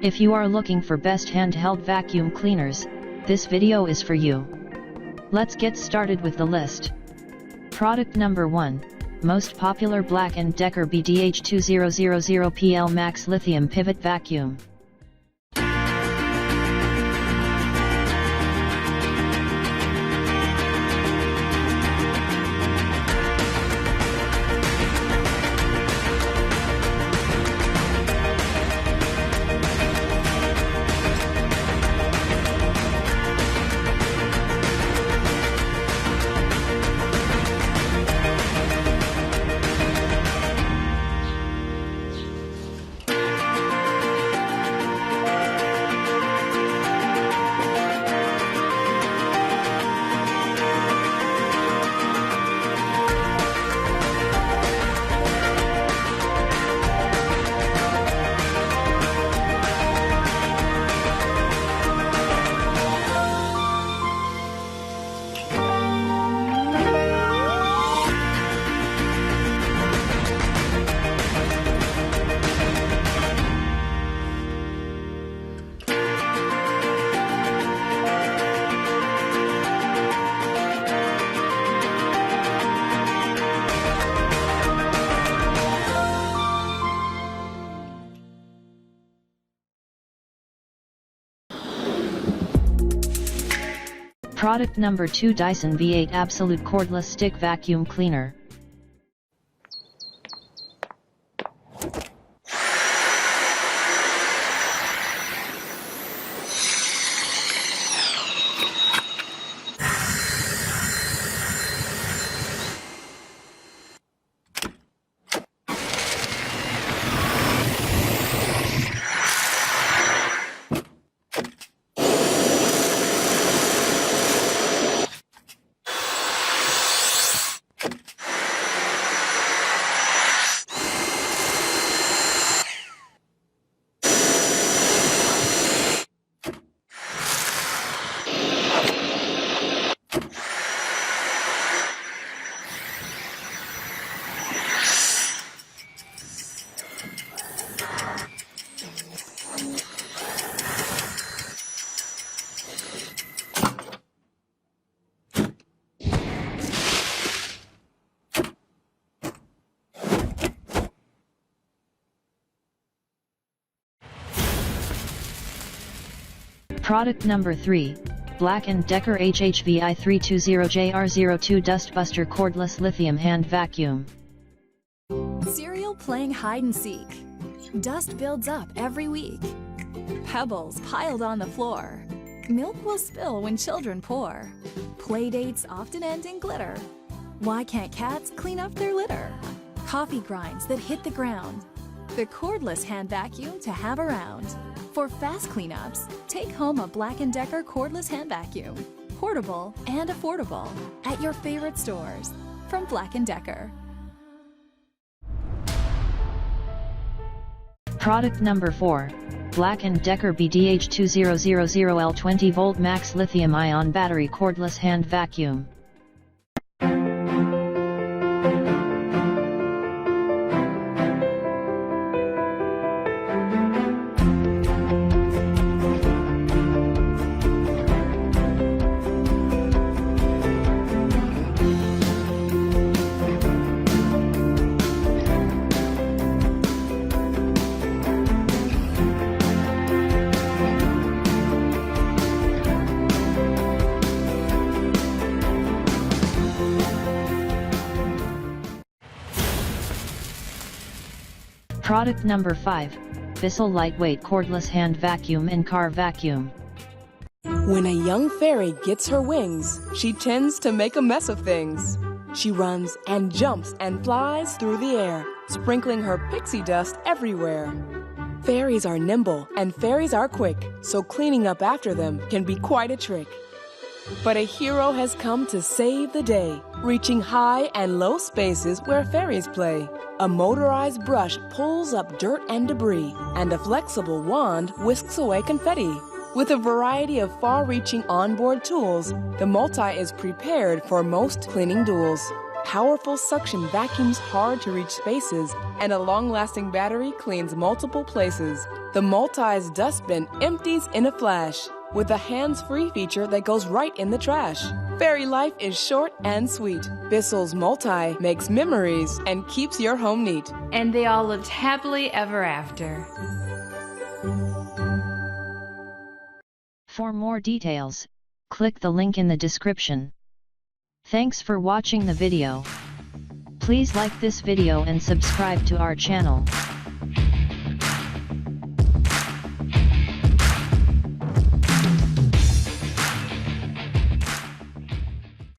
If you are looking for best handheld vacuum cleaners, this video is for you. Let's get started with the list. Product number 1, most popular Black & Decker BDH2000PL Max Lithium Pivot Vacuum. Product number 2, Dyson V8 Absolute Cordless Stick Vacuum Cleaner. Product number 3, Black & Decker HHVI 320JR02 Dustbuster Cordless Lithium Hand Vacuum. Cereal playing hide and seek. Dust builds up every week. Pebbles piled on the floor. Milk will spill when children pour. Playdates often end in glitter. Why can't cats clean up their litter? Coffee grinds that hit the ground. The cordless hand vacuum to have around. For fast cleanups, take home a Black & Decker cordless hand vacuum. Portable and affordable at your favorite stores from Black & Decker. Product number 4, Black & Decker BDH2000L 20V Max Lithium Ion Battery Cordless Hand Vacuum. Product number 5, BISSELL Lightweight Cordless Hand Vacuum and Car Vacuum. When a young fairy gets her wings, she tends to make a mess of things. She runs and jumps and flies through the air, sprinkling her pixie dust everywhere. Fairies are nimble and fairies are quick, so cleaning up after them can be quite a trick. But a hero has come to save the day, reaching high and low spaces where fairies play. A motorized brush pulls up dirt and debris, and a flexible wand whisks away confetti. With a variety of far-reaching onboard tools, the Multi is prepared for most cleaning duels. Powerful suction vacuums hard-to-reach spaces, and a long-lasting battery cleans multiple places. The Multi's dustbin empties in a flash, with a hands-free feature that goes right in the trash. Fairy life is short and sweet. BISSELL's Multi makes memories and keeps your home neat. And they all lived happily ever after. For more details, click the link in the description. Thanks for watching the video. Please like this video and subscribe to our channel.